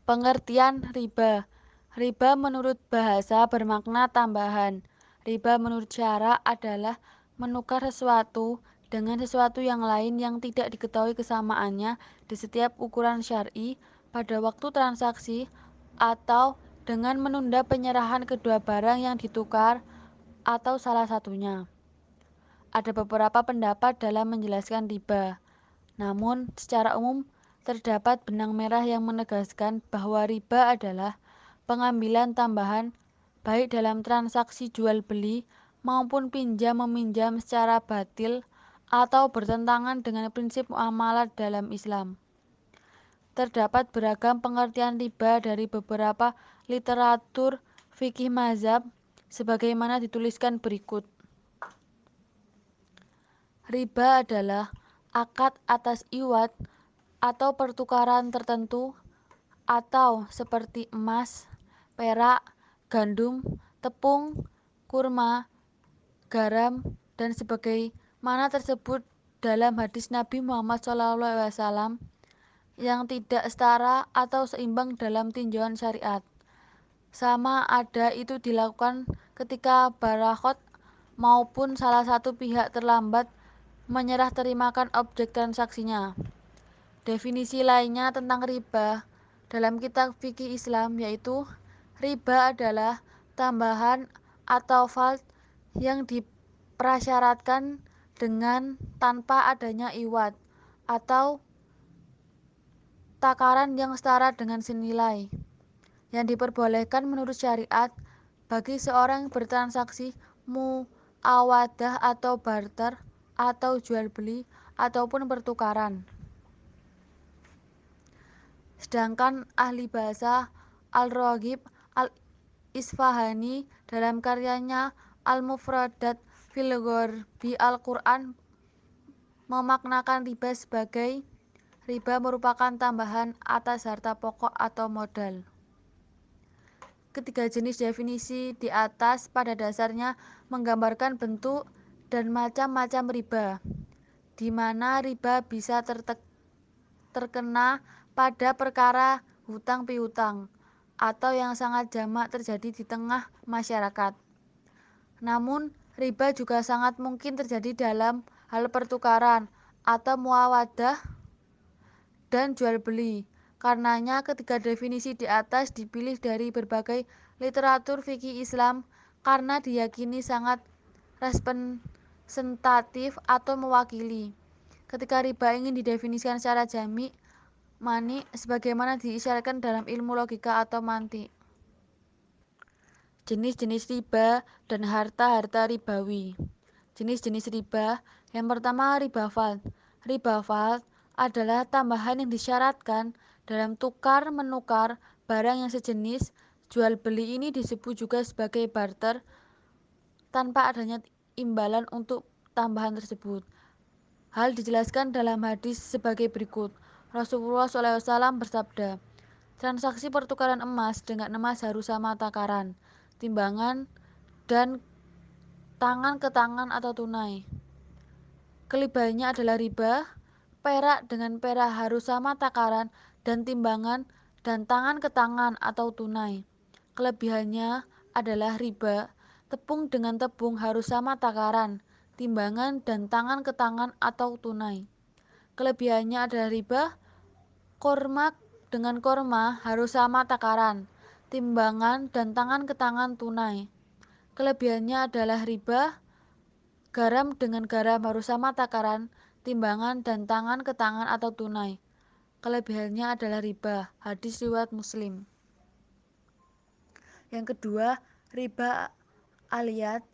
Pengertian riba. Riba menurut bahasa bermakna tambahan. Riba menurut syara adalah menukar sesuatu dengan sesuatu yang lain yang tidak diketahui kesamaannya di setiap ukuran syar'i pada waktu transaksi atau dengan menunda penyerahan kedua barang yang ditukar atau salah satunya. Ada beberapa pendapat dalam menjelaskan riba. Namun, secara umum terdapat benang merah yang menegaskan bahwa riba adalah pengambilan tambahan baik dalam transaksi jual beli maupun pinjam meminjam secara batil atau bertentangan dengan prinsip muamalah dalam Islam. Terdapat beragam pengertian riba dari beberapa literatur fikih mazhab sebagaimana dituliskan berikut. Riba adalah akad atas iwat atau pertukaran tertentu atau seperti emas, perak, gandum, tepung, kurma, garam, dan sebagaimana tersebut dalam hadis Nabi Muhammad SAW yang tidak setara atau seimbang dalam tinjauan syariat. Sama ada itu dilakukan ketika barakhot maupun salah satu pihak terlambat menyerah terimakan objek transaksinya. Definisi lainnya tentang riba dalam kitab fikih Islam yaitu riba adalah tambahan atau falt yang diprasyaratkan dengan tanpa adanya iwat atau takaran yang setara dengan senilai yang diperbolehkan menurut syariat bagi seorang yang bertransaksi muawadah atau barter atau jual beli ataupun pertukaran. Sedangkan ahli bahasa Al-Raghib Al-Isfahani dalam karyanya Al-Mufradat fil Ghorbi Al-Quran memaknakan riba sebagai riba merupakan tambahan atas harta pokok atau modal. Ketiga jenis definisi di atas pada dasarnya menggambarkan bentuk dan macam-macam riba, di mana riba bisa terkena pada perkara hutang piutang atau yang sangat jamak terjadi di tengah masyarakat. Namun, riba juga sangat mungkin terjadi dalam hal pertukaran atau muawadah dan jual beli. Karenanya ketiga definisi di atas dipilih dari berbagai literatur fikih Islam karena diyakini sangat representatif atau mewakili. Ketika riba ingin didefinisikan secara jami, mani sebagaimana diisyaratkan dalam ilmu logika atau mantik. Jenis-jenis riba dan harta-harta ribawi. Jenis-jenis riba. Yang pertama riba fard. Riba fard adalah tambahan yang disyaratkan dalam tukar-menukar barang yang sejenis. Jual beli ini disebut juga sebagai barter tanpa adanya imbalan untuk tambahan tersebut. Hal dijelaskan dalam hadis sebagai berikut. Rasulullah SAW bersabda, transaksi pertukaran emas dengan emas harus sama takaran, timbangan, dan tangan ke tangan atau tunai. Kelebihannya adalah riba, perak dengan perak harus sama takaran dan timbangan dan tangan ke tangan atau tunai. Kelebihannya adalah riba, tepung dengan tepung harus sama takaran, timbangan dan tangan ke tangan atau tunai. Kelebihannya adalah riba, korma dengan korma harus sama takaran, timbangan dan tangan ke tangan tunai. Kelebihannya adalah riba, garam dengan garam harus sama takaran, timbangan dan tangan ke tangan atau tunai. Kelebihannya adalah riba. Hadis riwayat Muslim. Yang kedua, riba aliyat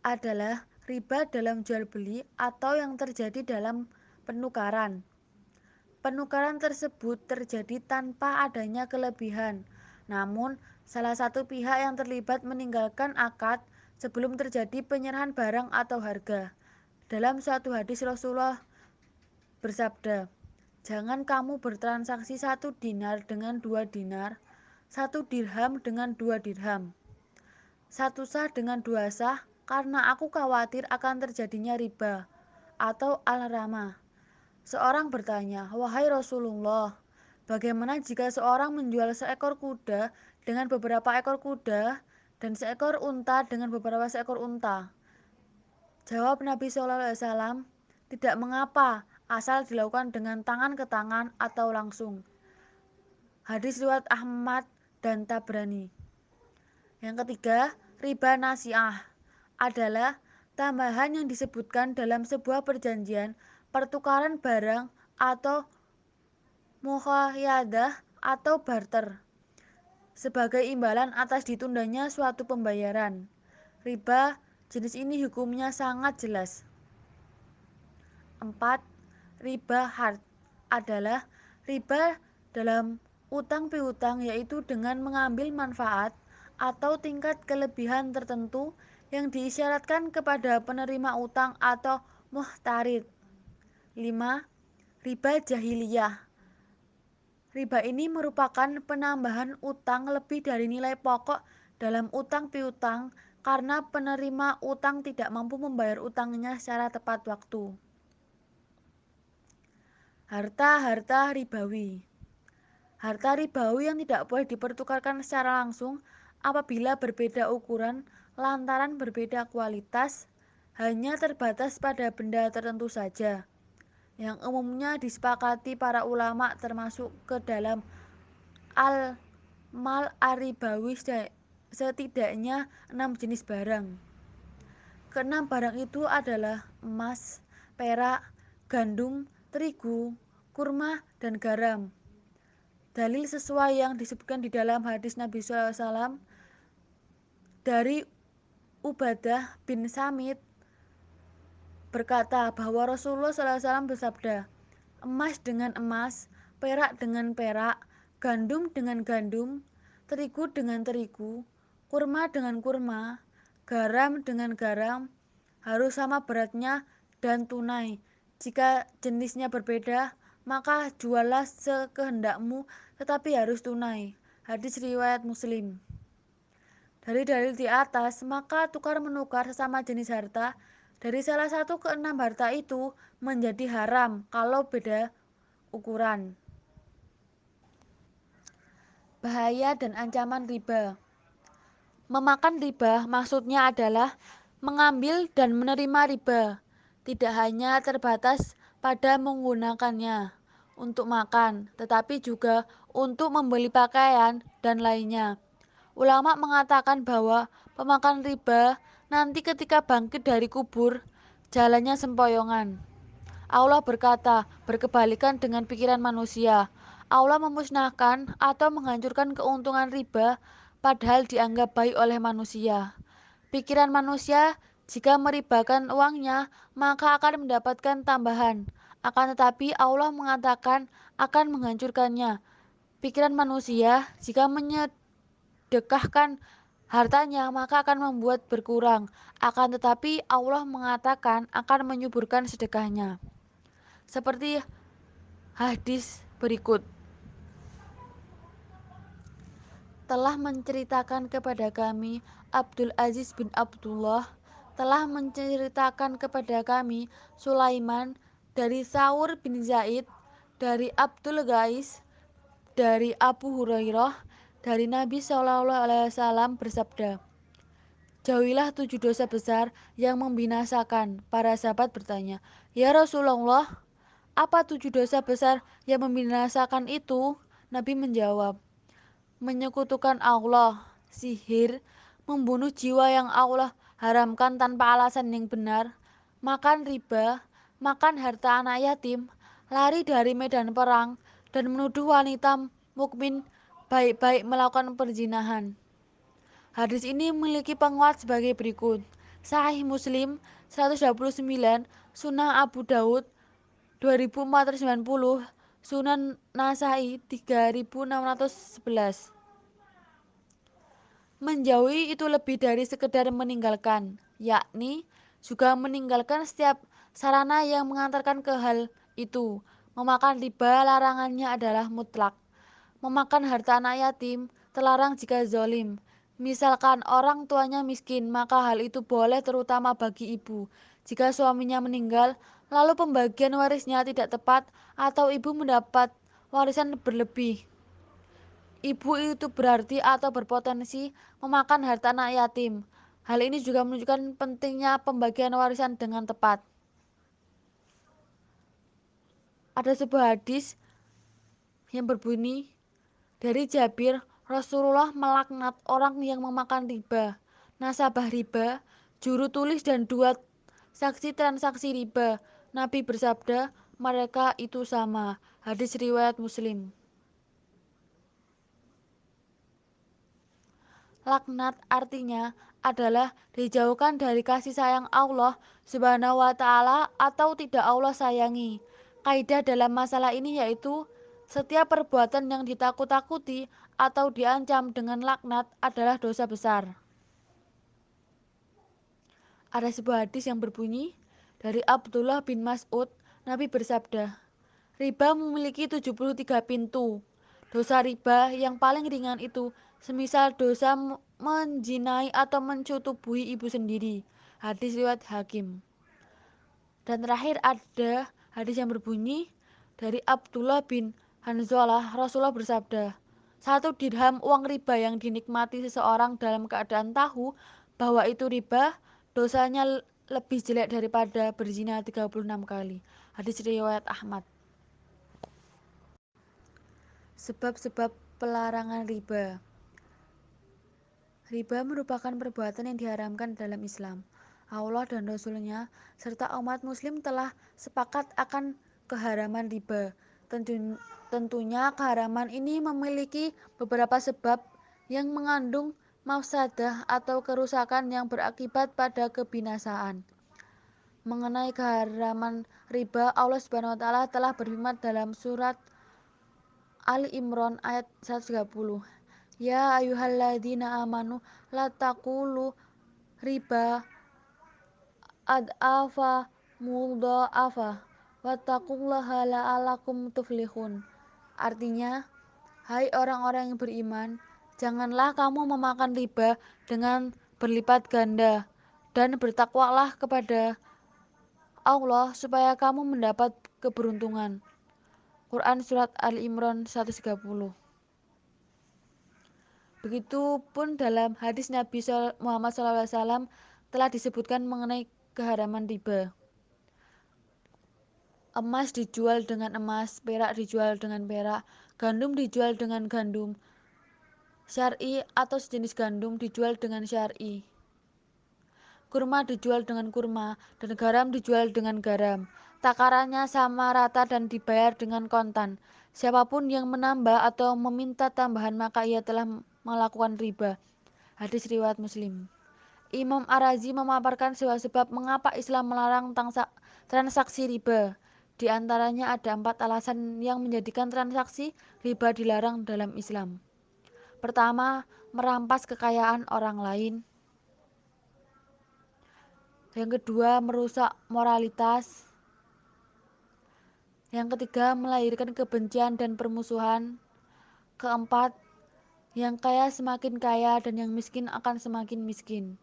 adalah riba dalam jual beli atau yang terjadi dalam penukaran. Penukaran tersebut terjadi tanpa adanya kelebihan. Namun, salah satu pihak yang terlibat meninggalkan akad sebelum terjadi penyerahan barang atau harga. Dalam suatu hadis Rasulullah bersabda, jangan kamu bertransaksi 1 dinar dengan 2 dinar, 1 dirham dengan 2 dirham, 1 sah dengan 2 sah, karena aku khawatir akan terjadinya riba atau al-rama. Seorang bertanya, wahai Rasulullah, Bagaimana jika seorang menjual seekor kuda dengan beberapa ekor kuda dan seekor unta dengan beberapa seekor unta? Jawab Nabi SAW, tidak mengapa, asal dilakukan dengan tangan ke tangan atau langsung. Hadis riwayat Ahmad dan Tabrani. Yang ketiga, riba nasiah adalah tambahan yang disebutkan dalam sebuah perjanjian pertukaran barang atau muqayadah atau barter sebagai imbalan atas ditundanya suatu pembayaran. Riba jenis ini hukumnya sangat jelas. 4. Riba hard adalah riba dalam utang piutang, yaitu dengan mengambil manfaat atau tingkat kelebihan tertentu yang diisyaratkan kepada penerima utang atau muhtarid. 5. Riba jahiliyah. Riba ini merupakan penambahan utang lebih dari nilai pokok dalam utang piutang karena penerima utang tidak mampu membayar utangnya secara tepat waktu. Harta ribawi. Harta ribawi yang tidak boleh dipertukarkan secara langsung apabila berbeda ukuran lantaran berbeda kualitas, hanya terbatas pada benda tertentu saja, yang umumnya disepakati para ulama termasuk ke dalam al-mal aribawi setidaknya 6 jenis barang. Keenam barang itu adalah emas, perak, gandum, terigu, kurma, dan garam. Dalil sesuai yang disebutkan di dalam hadis Nabi SAW dari Ubadah bin Samit berkata bahwa Rasulullah SAW bersabda, emas dengan emas, perak dengan perak, gandum dengan gandum, terigu dengan terigu, kurma dengan kurma, garam dengan garam, harus sama beratnya dan tunai. Jika jenisnya berbeda, maka juallah sekehendakmu, tetapi harus tunai. Hadis riwayat Muslim. Dari dalil di atas, maka tukar menukar sesama jenis harta dari salah satu ke 6 harta itu menjadi haram kalau beda ukuran. Bahaya dan ancaman riba. Memakan riba maksudnya adalah mengambil dan menerima riba. Tidak hanya terbatas pada menggunakannya untuk makan, tetapi juga untuk membeli pakaian dan lainnya. Ulama mengatakan bahwa pemakan riba nanti ketika bangkit dari kubur, jalannya sempoyongan. Allah berkata, berkebalikan dengan pikiran manusia. Allah memusnahkan atau menghancurkan keuntungan riba padahal dianggap baik oleh manusia. Pikiran manusia, jika meribakan uangnya, maka akan mendapatkan tambahan. Akan tetapi Allah mengatakan akan menghancurkannya. Pikiran manusia, jika menyedekahkan hartanya, maka akan membuat berkurang. Akan tetapi Allah mengatakan akan menyuburkan sedekahnya. Seperti hadis berikut telah menceritakan kepada kami Abdul Aziz bin Abdullah, telah menceritakan kepada kami Sulaiman dari Saur bin Zaid, dari Abdul Ghais, dari Abu Hurairah, dari Nabi SAW bersabda, jauhilah 7 dosa besar yang membinasakan. Para sahabat bertanya, ya Rasulullah, apa 7 dosa besar yang membinasakan itu? Nabi menjawab, menyekutukan Allah, sihir, membunuh jiwa yang Allah haramkan tanpa alasan yang benar, makan riba, makan harta anak yatim, lari dari medan perang, dan menuduh wanita mukmin baik-baik melakukan perzinahan. Hadis ini memiliki penguat sebagai berikut. Sahih Muslim 129, Sunan Abu Daud 2490, Sunan Nasai 3611. Menjauhi itu lebih dari sekedar meninggalkan, yakni juga meninggalkan setiap sarana yang mengantarkan ke hal itu. Memakan riba larangannya adalah mutlak. Memakan harta anak yatim terlarang jika zolim. Misalkan orang tuanya miskin, maka hal itu boleh terutama bagi ibu. Jika suaminya meninggal, lalu pembagian warisnya tidak tepat atau ibu mendapat warisan berlebih. Ibu itu berarti atau berpotensi memakan harta anak yatim. Hal ini juga menunjukkan pentingnya pembagian warisan dengan tepat. Ada sebuah hadis yang berbunyi dari Jabir, Rasulullah melaknat orang yang memakan riba, nasabah riba, juru tulis dan dua saksi transaksi riba. Nabi bersabda, mereka itu sama. Hadis riwayat Muslim. Laknat artinya adalah dijauhkan dari kasih sayang Allah Subhanahu wa taala atau tidak Allah sayangi. Kaidah dalam masalah ini yaitu setiap perbuatan yang ditakut-takuti atau diancam dengan laknat adalah dosa besar. Ada sebuah hadis yang berbunyi dari Abdullah bin Mas'ud, Nabi bersabda, riba memiliki 73 pintu. Dosa riba yang paling ringan itu semisal dosa menjinai atau mencutubuhi ibu sendiri. Hadis riwayat Hakim. Dan terakhir ada hadis yang berbunyi dari Abdullah bin Hanzalah, Rasulullah bersabda, satu dirham uang riba yang dinikmati seseorang dalam keadaan tahu bahwa itu riba, dosanya lebih jelek daripada berzina 36 kali. Hadis riwayat Ahmad. Sebab-sebab pelarangan riba. Riba merupakan perbuatan yang diharamkan dalam Islam. Allah dan Rasul-Nya serta umat muslim telah sepakat akan keharaman riba. Tentunya keharaman ini memiliki beberapa sebab yang mengandung mafsadah atau kerusakan yang berakibat pada kebinasaan. Mengenai keharaman riba, Allah Subhanahu wa taala telah berfirman dalam surat Ali Imran ayat 130. Ya ayyuhalladzina amanu la taqulu riba ad'afa mudha'afa wattaqullaha la'alakum tuflihun. Artinya, hai orang-orang yang beriman, janganlah kamu memakan riba dengan berlipat ganda dan bertakwalah kepada Allah supaya kamu mendapat keberuntungan. Quran Surat Ali Imran 130. Begitupun dalam hadis Nabi Muhammad SAW telah disebutkan mengenai keharaman riba. Emas dijual dengan emas, perak dijual dengan perak, gandum dijual dengan gandum, syar'i atau sejenis gandum dijual dengan syar'i. Kurma dijual dengan kurma, dan garam dijual dengan garam. Takarannya sama rata dan dibayar dengan kontan. Siapapun yang menambah atau meminta tambahan maka ia telah melakukan riba. Hadis riwayat Muslim. Imam Ar-Razi memaparkan sebab mengapa Islam melarang transaksi riba. Di antaranya ada 4 alasan yang menjadikan transaksi riba dilarang dalam Islam. Pertama, merampas kekayaan orang lain. Yang kedua, merusak moralitas. Yang ketiga, melahirkan kebencian dan permusuhan. Keempat, yang kaya semakin kaya dan yang miskin akan semakin miskin.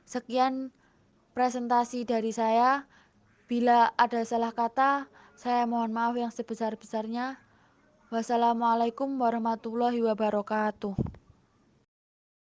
Sekian presentasi dari saya. Bila ada salah kata, saya mohon maaf yang sebesar-besarnya. Wassalamualaikum warahmatullahi wabarakatuh.